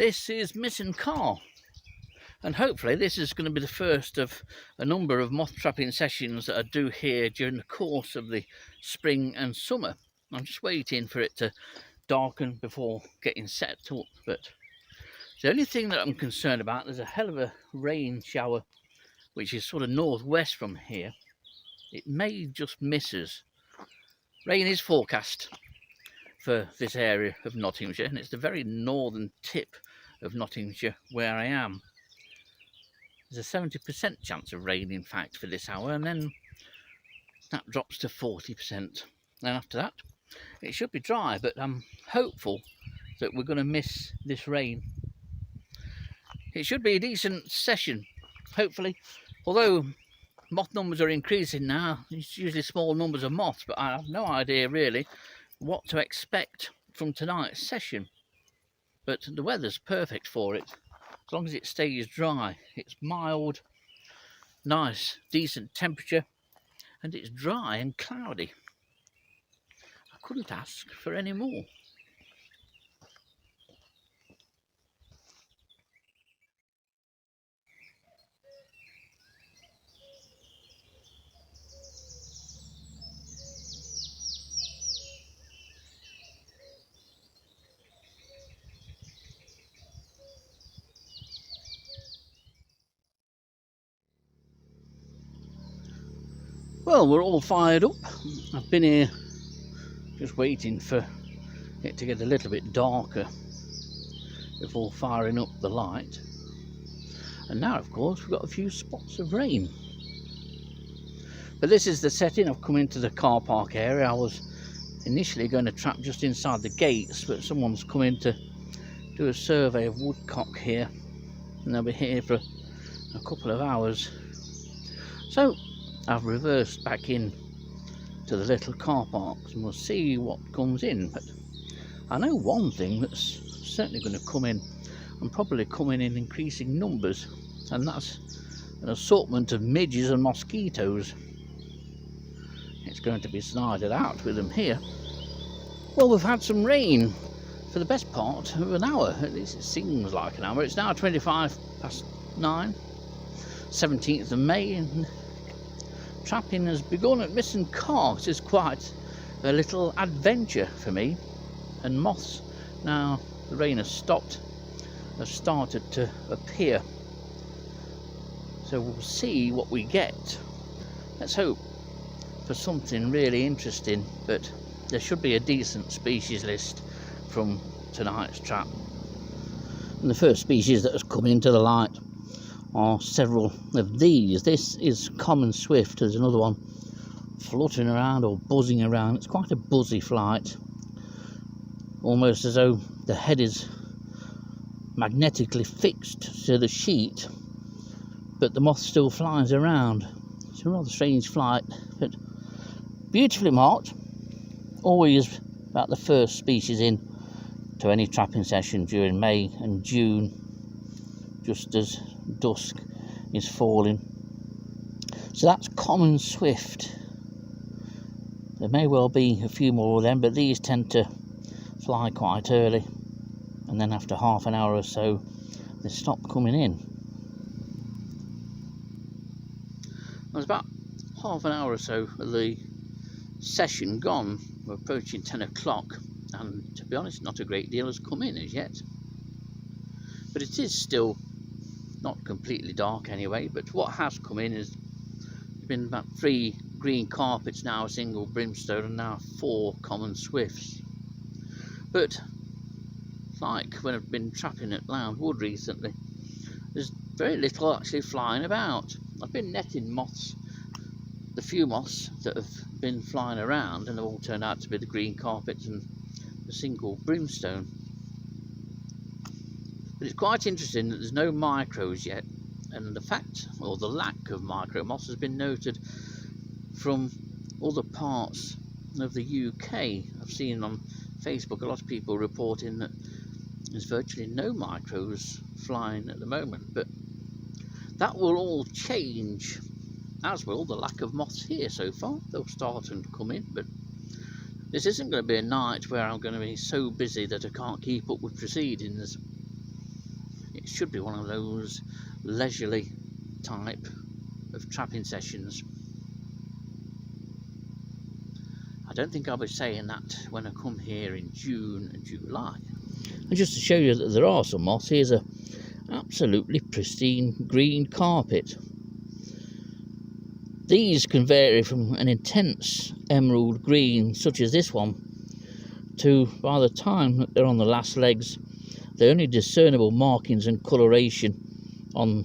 This is Misson Carr, and hopefully this is going to be the first of a number of moth trapping sessions that I do here during the course of the spring and summer. I'm just waiting for it to darken before getting set up, but the only thing that I'm concerned about, there's a hell of a rain shower which is sort of northwest from here. It may just miss us. Rain is forecast for this area of Nottinghamshire, and it's the very northern tip of Nottinghamshire where I am. There's a 70% chance of rain, in fact, for this hour, and then that drops to 40%. Then after that, it should be dry, but I'm hopeful that we're going to miss this rain. It should be a decent session, hopefully, although moth numbers are increasing now. It's usually small numbers of moths, but I have no idea really what to expect from tonight's session. But the weather's perfect for it, as long as it stays dry. It's mild, nice, decent temperature, and it's dry and cloudy. I couldn't ask for any more. Well, we're all fired up. I've been here just waiting for it to get a little bit darker before firing up the light. And now, of course, we've got a few spots of rain. But this is the setting. I've come into the car park area. I was initially going to trap just inside the gates, but someone's come in to do a survey of woodcock here, and they'll be here for a couple of hours. So I've reversed back in to the little car parks, and we'll see what comes in. But I know one thing that's certainly going to come in, and probably coming in increasing numbers, and that's an assortment of midges and mosquitoes. It's going to be snided out with them here. Well, we've had some rain for the best part of an hour. At least it seems like an hour. It's now 9:25, 17th of May, and trapping has begun at Misson Carr. This is quite a little adventure for me. And moths, now the rain has stopped, have started to appear. So we'll see what we get. Let's hope for something really interesting, but there should be a decent species list from tonight's trap. And the first species that has come into the light are several of these. This is common swift. There's another one fluttering around or buzzing around. It's quite a buzzy flight, almost as though the head is magnetically fixed to the sheet, but the moth still flies around. It's a rather strange flight, but beautifully marked. Always about the first species in to any trapping session during May and June, just as dusk is falling. So that's common swift. There may well be a few more of them, but these tend to fly quite early, and then after half an hour or so they stop coming in. There's about half an hour or so of the session gone. We're approaching 10 o'clock, and to be honest, not a great deal has come in as yet, but it is still not completely dark anyway. But what has come in has been about 3 green carpets, now a single brimstone, and now 4 common swifts. But like when I've been trapping at Loud Wood recently, there's very little actually flying about. I've been netting moths, the few moths that have been flying around, and they've all turned out to be the green carpets and the single brimstone. But it's quite interesting that there's no micros yet, and the fact, or the lack of micro moths, has been noted from other parts of the UK. I've seen on Facebook a lot of people reporting that there's virtually no micros flying at the moment, but that will all change, as will the lack of moths here so far. They'll start and come in, but this isn't going to be a night where I'm going to be so busy that I can't keep up with proceedings. it should be one of those leisurely type of trapping sessions. I don't think I'll be saying that when I come here in June and July. And just to show you that there are some moths, here's a absolutely pristine green carpet. These can vary from an intense emerald green such as this one to, by the time that they're on the last legs, the only discernible markings and coloration on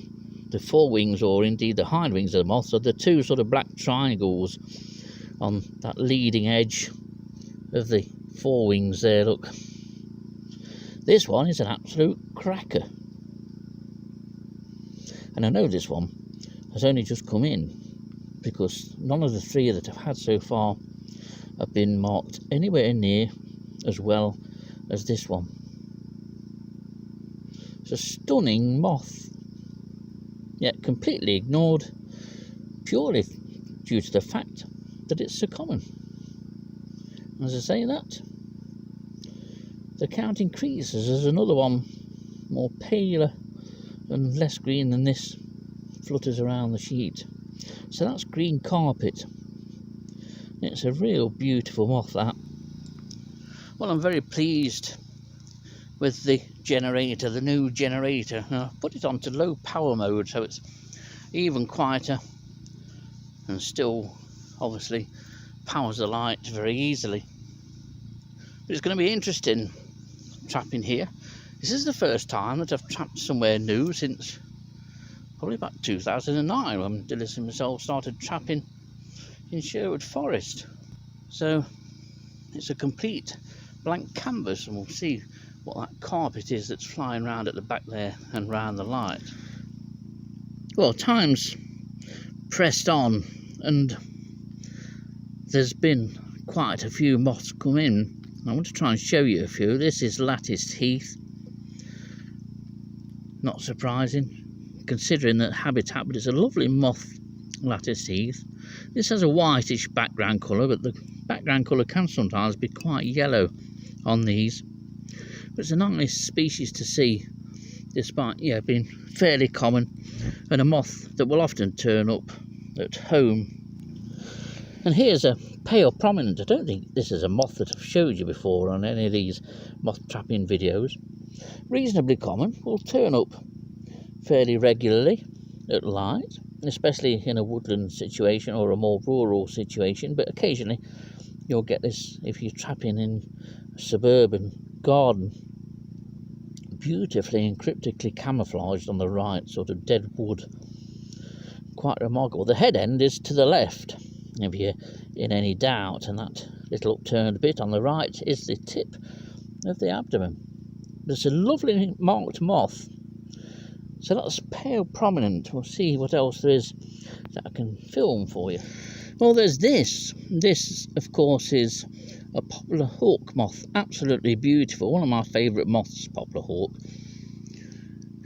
the forewings, or indeed the hind wings of the moths, are the two sort of black triangles on that leading edge of the forewings there. Look, this one is an absolute cracker, and I know this one has only just come in because none of the three that I've had so far have been marked anywhere near as well as this one. It's a stunning moth, yet completely ignored purely due to the fact that it's so common. As I say that, the count increases as another one, more paler and less green than this, flutters around the sheet. So that's green carpet. It's a real beautiful moth, that. Well, I'm very pleased with the generator, the new generator. Now, I've put it onto low power mode, so it's even quieter and still obviously powers the light very easily. But it's going to be interesting trapping here. This is the first time that I've trapped somewhere new since probably about 2009, when Dillis and myself started trapping in Sherwood Forest. So it's a complete blank canvas, and we'll see what that carpet is that's flying around at the back there and round the light. Well, time's pressed on and there's been quite a few moths come in. I want to try and show you a few. This is latticed heath. Not surprising considering that habitat, but it's a lovely moth, latticed heath. This has a whitish background colour, but the background colour can sometimes be quite yellow on these. But it's a nice species to see, despite being fairly common, and a moth that will often turn up at home. And here's a pale prominent. I don't think this is a moth that I've showed you before on any of these moth trapping videos. Reasonably common, will turn up fairly regularly at light, especially in a woodland situation or a more rural situation, but occasionally you'll get this if you're trapping in a suburban garden, beautifully and cryptically camouflaged on the right, sort of dead wood. Quite remarkable. The head end is to the left, if you're in any doubt, and that little upturned bit on the right is the tip of the abdomen. It's a lovely marked moth. So that's pale prominent. We'll see what else there is that I can film for you. Well, there's this. This, of course, is a poplar hawk moth. Absolutely beautiful. One of my favourite moths, poplar hawk.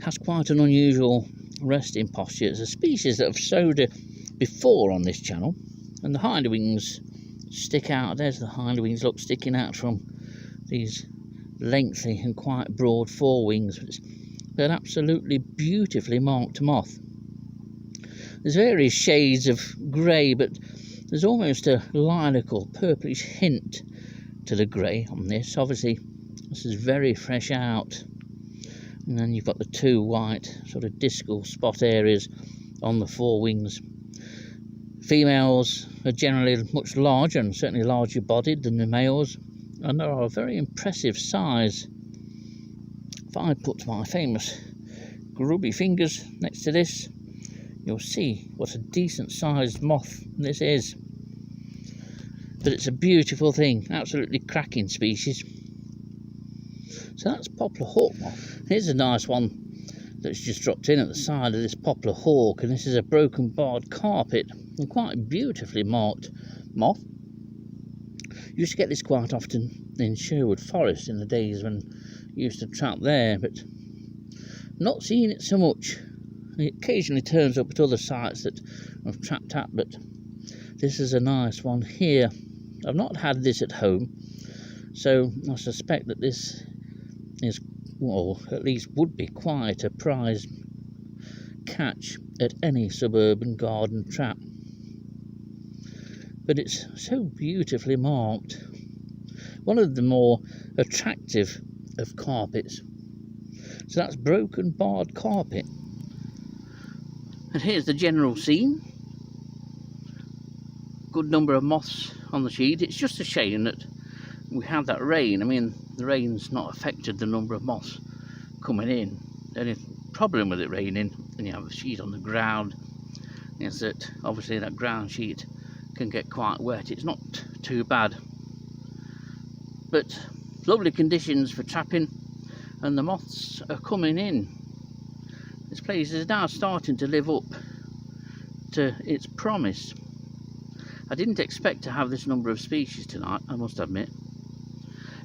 Has quite an unusual resting posture. It's a species that I've showed before on this channel. And the hind wings stick out. There's the hind wings, look, sticking out from these lengthy and quite broad forewings. They're an absolutely beautifully marked moth. There's various shades of grey, but there's almost a lilac or purplish hint to the grey on this. Obviously, this is very fresh out. And then you've got the two white sort of discal spot areas on the forewings. Females are generally much larger and certainly larger bodied than the males, and they are a very impressive size. If I put my famous grubby fingers next to this, you'll see what a decent sized moth this is. But it's a beautiful thing, absolutely cracking species. So that's poplar hawk moth. Here's a nice one that's just dropped in at the side of this poplar hawk, and this is a broken barred carpet and quite beautifully marked moth. Used to get this quite often in Sherwood Forest in the days when I used to trap there, but not seeing it so much. It occasionally turns up at other sites that I've trapped at, but this is a nice one here. I've not had this at home, so I suspect that this is or at least would be quite a prize catch at any suburban garden trap. But it's so beautifully marked. One of the more attractive of carpets. So that's broken barred carpet. And here's the general scene. Good number of moths on the sheet. It's just a shame that we had that rain. I mean, the rain's not affected the number of moths coming in. The only problem with it raining and you have a sheet on the ground is that obviously that ground sheet can get quite wet. It's not too bad, but lovely conditions for trapping, and the moths are coming in. This place is now starting to live up to its promise. I didn't expect to have this number of species tonight, I must admit,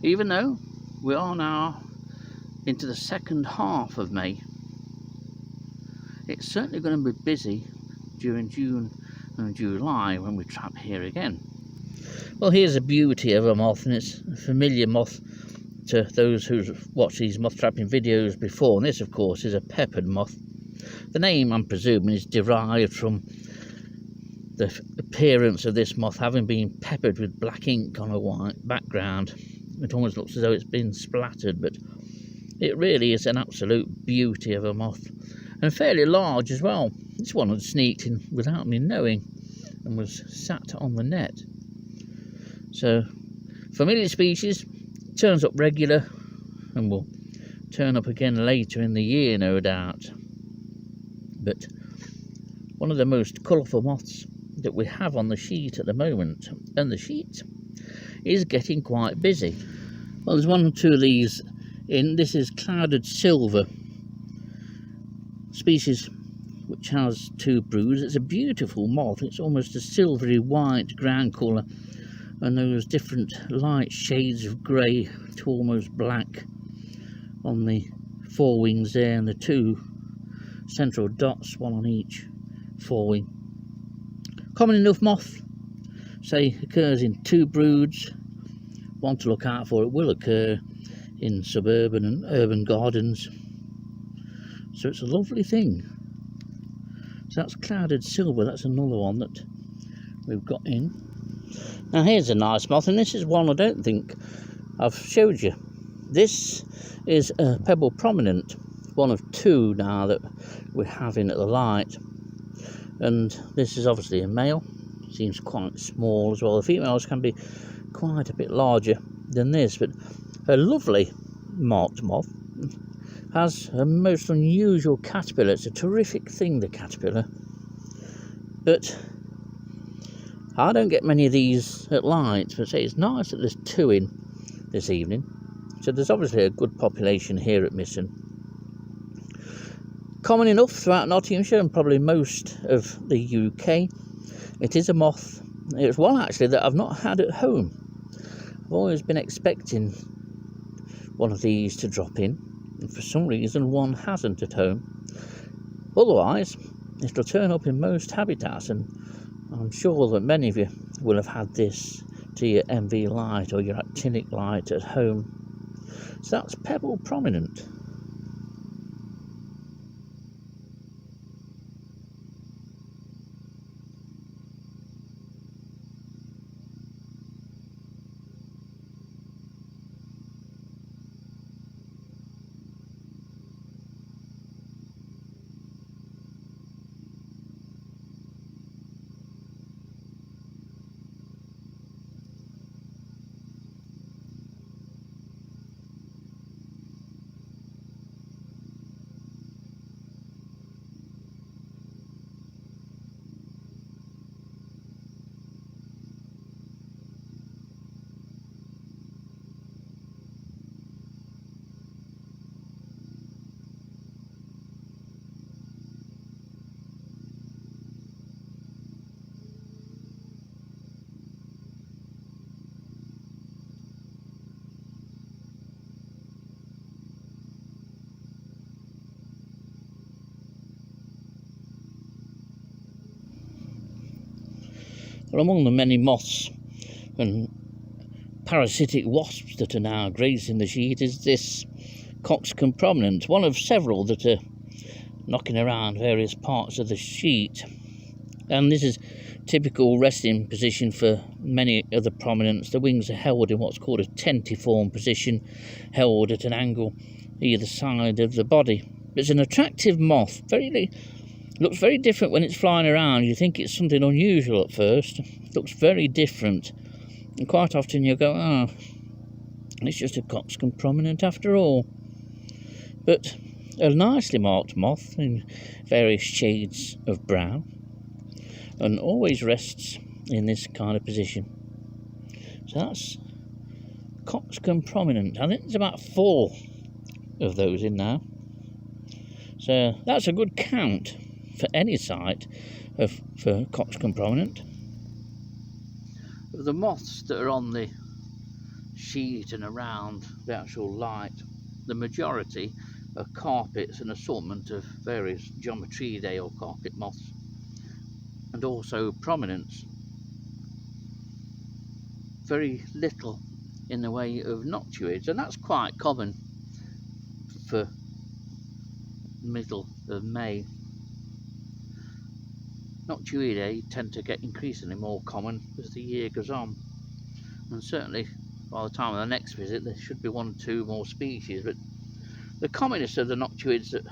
even though we are now into the second half of May. It's certainly going to be busy during June and July when we trap here again. Well, here's a beauty of a moth, and it's a familiar moth to those who've watched these moth trapping videos before, and this of course is a peppered moth. The name, I'm presuming, is derived from the appearance of this moth having been peppered with black ink on a white background. It almost looks as though it's been splattered, but it really is an absolute beauty of a moth, and fairly large as well. This one had sneaked in without me knowing and was sat on the net. So, familiar species, turns up regular and will turn up again later in the year, no doubt. But one of the most colourful moths that we have on the sheet at the moment, and the sheet is getting quite busy. Well, there's one or two of these in. This is clouded silver species, which has 2 broods. It's a beautiful moth. It's almost a silvery white ground colour, and those different light shades of grey to almost black on the forewings there, and the 2 central dots, one on each forewing. Common enough moth, say, occurs in 2 broods. One to look out for, it will occur in suburban and urban gardens. So it's a lovely thing. So that's clouded silver. That's another one that we've got in. Now here's a nice moth, and this is one I don't think I've showed you. This is a pebble prominent, one of 2 now that we're having at the light. And this is obviously a male. Seems quite small as well. The females can be quite a bit larger than this, but a lovely marked moth. Has a most unusual caterpillar. It's a terrific thing, the caterpillar, but I don't get many of these at light. But say it's nice that there's 2 in this evening, so there's obviously a good population here at Misson. Common enough throughout Nottinghamshire and probably most of the UK. It is a moth. It's one actually that I've not had at home. I've always been expecting one of these to drop in, and for some reason one hasn't at home. Otherwise, it'll turn up in most habitats, and I'm sure that many of you will have had this to your MV light or your actinic light at home. So that's pebble prominent. Well, among the many moths and parasitic wasps that are now grazing the sheet is this cockscomb prominent, one of several that are knocking around various parts of the sheet. And this is typical resting position for many of the prominents. The wings are held in what's called a tentiform position, held at an angle either side of the body. It's an attractive moth. Looks very different when it's flying around. You think it's something unusual at first. It looks very different, and quite often you go, oh, it's just a cockscomb prominent after all. But a nicely marked moth in various shades of brown, and always rests in this kind of position. So that's cockscomb prominent. I think there's about 4 of those in now. So that's a good count for any site for cockscomb prominent. Of the moths that are on the sheet and around the actual light, the majority are carpets, an assortment of various Geometridae or carpet moths, and also prominents. Very little in the way of noctuids, and that's quite common for middle of May. Noctuidae tend to get increasingly more common as the year goes on, and certainly by the time of the next visit there should be 1 or 2 more species. But the commonest of the noctuids that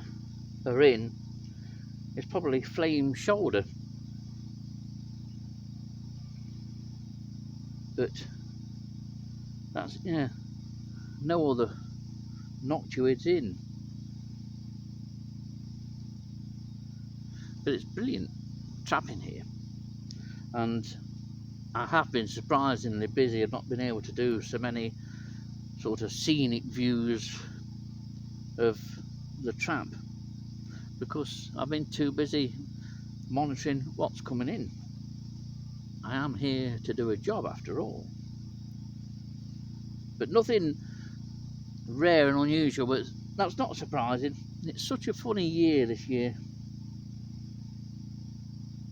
are in is probably flame shoulder, but that's, yeah, no other noctuids in. But it's brilliant trapping here, and I have been surprisingly busy. I've not been able to do so many sort of scenic views of the trap because I've been too busy monitoring what's coming in. I am here to do a job after all, but nothing rare and unusual, but that's not surprising. It's such a funny year this year,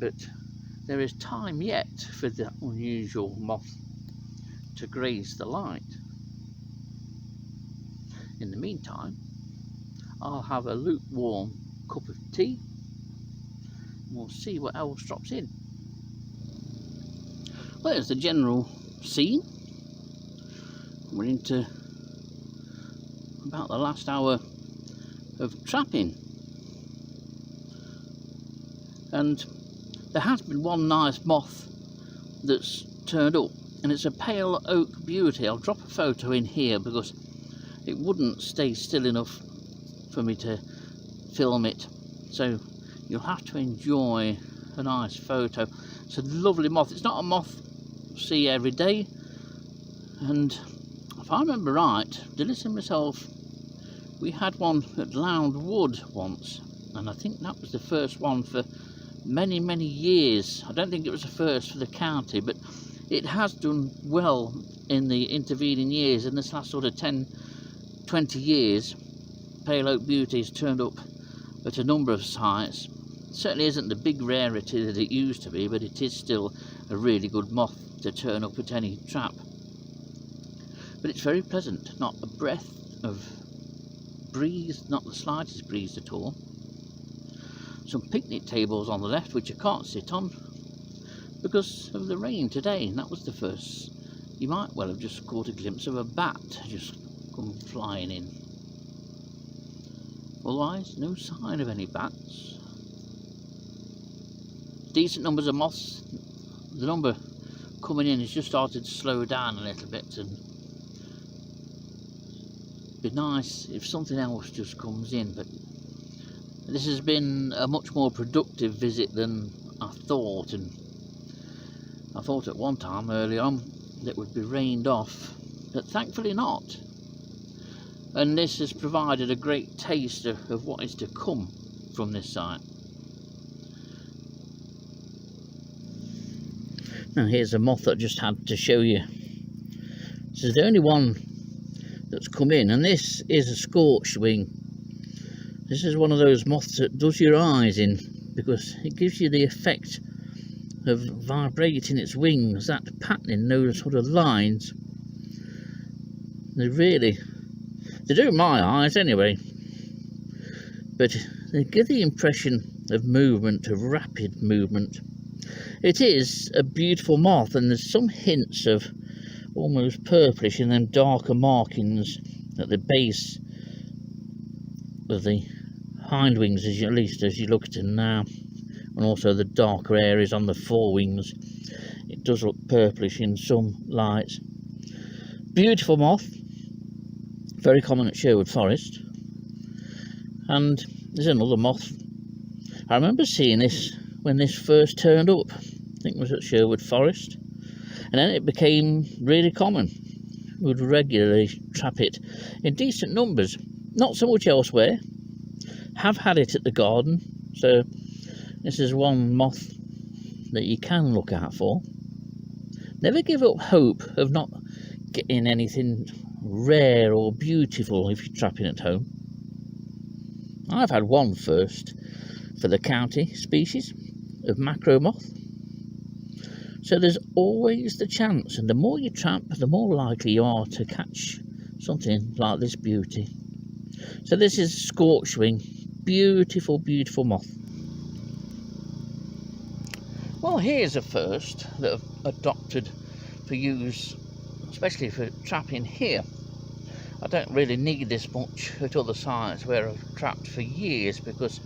but there is time yet for the unusual moth to graze the light. In the meantime, I'll have a lukewarm cup of tea and we'll see what else drops in. Well, there's the general scene. We're into about the last hour of trapping, and there has been one nice moth that's turned up, and it's a pale oak beauty. I'll drop a photo in here because it wouldn't stay still enough for me to film it, so you'll have to enjoy a nice photo. It's a lovely moth. It's not a moth you see every day, and if I remember right, Dillis and myself, we had one at Lound Wood once, and I think that was the first one for many years. I don't think it was the first for the county, but it has done well in the intervening years. In this last sort of 10-20 years, pale oak beauty has turned up at a number of sites. It certainly isn't the big rarity that it used to be, but it is still a really good moth to turn up at any trap. But it's very pleasant, not a breath of breeze, not the slightest breeze at all. Some picnic tables on the left which I can't sit on because of the rain today, and that was the first. You might well have just caught a glimpse of a bat just come flying in. Otherwise, no sign of any bats. Decent numbers of moths. The number coming in has just started to slow down a little bit, and it'd be nice if something else just comes in, but this has been a much more productive visit than I thought, and I thought at one time early on that it would be rained off, but thankfully not. And this has provided a great taste of what is to come from this site. Now here's a moth that I just had to show you. This is the only one that's come in, and this is a scorched wing. This is one of those moths that does your eyes in because it gives you the effect of vibrating its wings, that patterning, those sort of lines. They're really They do in my eyes anyway, but they give the impression of movement, of rapid movement. It is a beautiful moth, and there's some hints of almost purplish in them darker markings at the base of the hind wings, at least as you look at them now, and also the darker areas on the forewings. It does look purplish in some lights. Beautiful moth, very common at Sherwood Forest. And there's another moth. I remember seeing this when this first turned up. I think it was at Sherwood Forest, and then it became really common. We would regularly trap it in decent numbers, not so much elsewhere. Have had it at the garden, so this is one moth that you can look out for. Never give up hope of not getting anything rare or beautiful if you're trapping at home. I've had one first for the county species of macro moth. So there's always the chance, and the more you trap, the more likely you are to catch something like this beauty. So this is scorchwing, beautiful, beautiful moth. Well, here's a first that I've adopted for use, especially for trapping here. I don't really need this much at other sites where I've trapped for years, because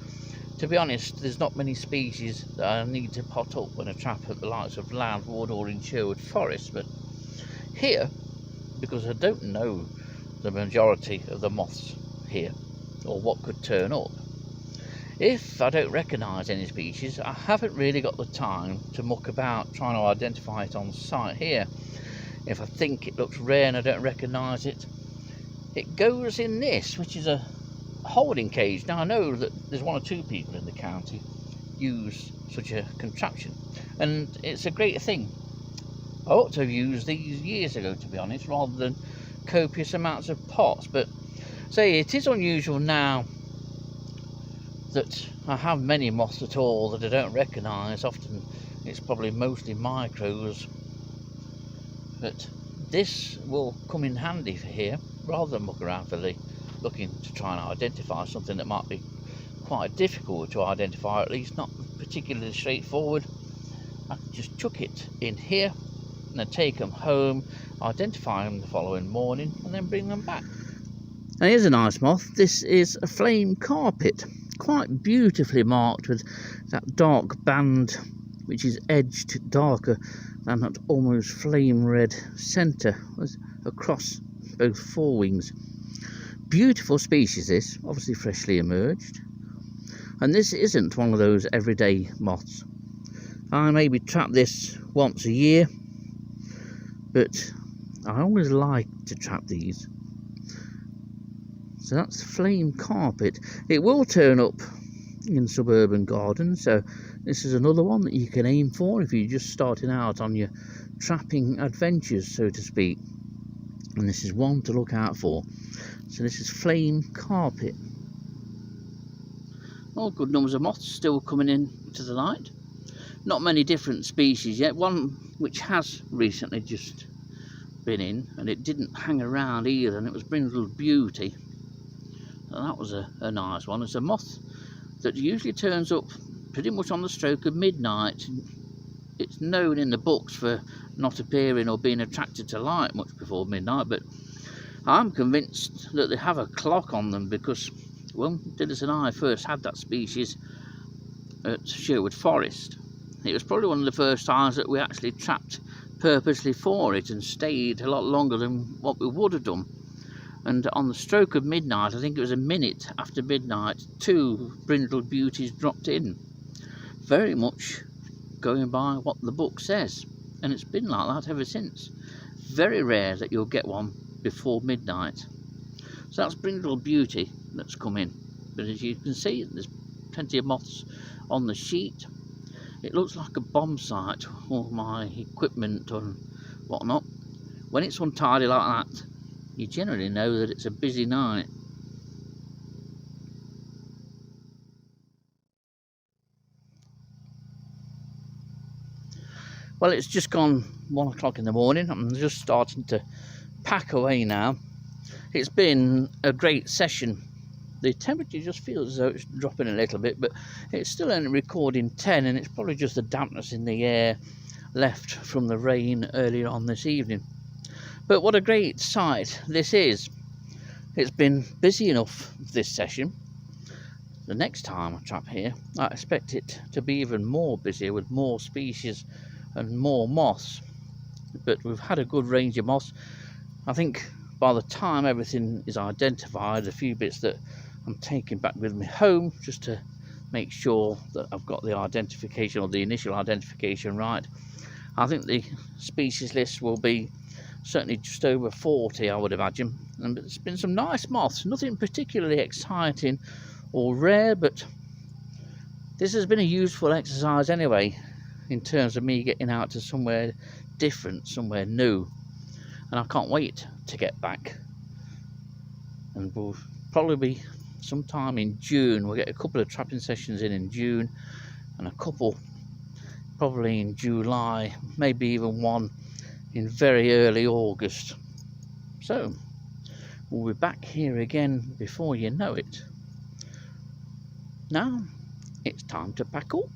to be honest, there's not many species that I need to pot up when I trap at the likes of Loudwood or in Sherwood Forest. But here, because I don't know the majority of the moths here or what could turn up, if I don't recognise any species, I haven't really got the time to muck about trying to identify it on site here. If I think it looks rare and I don't recognise it, it goes in this, which is a holding cage. Now I know that there's one or two people in the county use such a contraption, and it's a great thing. I ought to have used these years ago, to be honest, rather than copious amounts of pots. But say it is unusual now that I have many moths at all that I don't recognise. Often it's probably mostly micros, but this will come in handy for here, rather than muck around for the looking to try and identify something that might be quite difficult to identify, or at least not particularly straightforward. I can just chuck it in here and then take them home, identify them the following morning, and then bring them back. And here's a nice moth. This is a flame carpet, quite beautifully marked with that dark band which is edged darker than that almost flame red centre across both forewings. Beautiful species this, obviously freshly emerged, and this isn't one of those everyday moths. I maybe trap this once a year, but I always like to trap these. So that's flame carpet. It will turn up in suburban gardens, so this is another one that you can aim for if you're just starting out on your trapping adventures, so to speak. And this is one to look out for. So this is flame carpet. All good numbers of moths still coming in to the light. Not many different species yet. One which has recently just been in, and it didn't hang around either, and it was Brindle Beauty. And that was a nice one. It's a moth that usually turns up pretty much on the stroke of midnight. It's known in the books for not appearing or being attracted to light much before midnight, but I'm convinced that they have a clock on them, because when Dennis and I first had that species at Sherwood Forest, it was probably one of the first times that we actually trapped purposely for it and stayed a lot longer than what we would have done. And on the stroke of midnight, I think it was a minute after midnight, 2 Brindle Beauties dropped in. Very much going by what the book says, and it's been like that ever since. Very rare that you'll get one before midnight. So that's Brindle Beauty that's come in. But as you can see, there's plenty of moths on the sheet. It looks like a bomb site, all my equipment and whatnot. When it's untidy like that, you generally know that it's a busy night. Well, it's just gone 1 o'clock in the morning. I'm just starting to pack away now. It's been a great session. The temperature just feels as though it's dropping a little bit, but it's still only recording 10, and it's probably just the dampness in the air left from the rain earlier on this evening. But what a great sight this is. It's been busy enough this session. The next time I trap here, I expect it to be even more busier with more species and more moths. But we've had a good range of moths. I think by the time everything is identified, a few bits that I'm taking back with me home just to make sure that I've got the identification, or the initial identification, right, I think the species list will be certainly just over 40, I would imagine. And it's been some nice moths, nothing particularly exciting or rare, but this has been a useful exercise anyway, in terms of me getting out to somewhere different, somewhere new. And I can't wait to get back. And we'll probably be sometime in June. We'll get a couple of trapping sessions in June, and a couple probably in July, maybe even one in very early August. So we'll be back here again before you know it. Now it's time to pack up.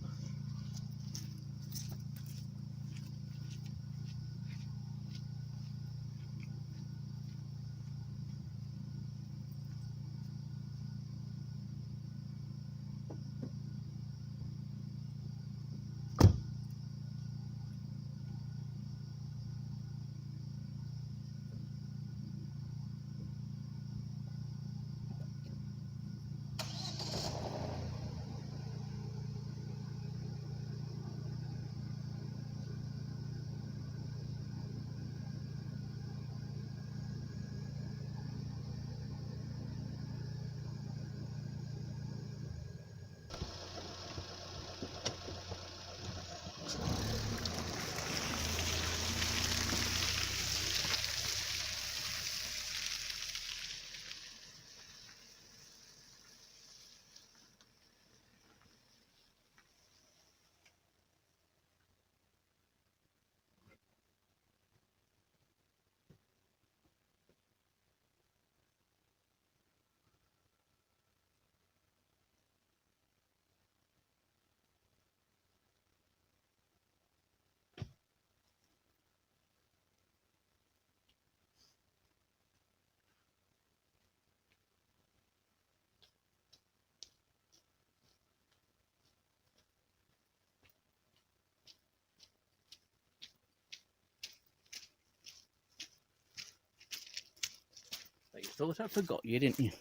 But you thought I forgot you, didn't you?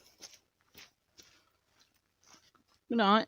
Good night.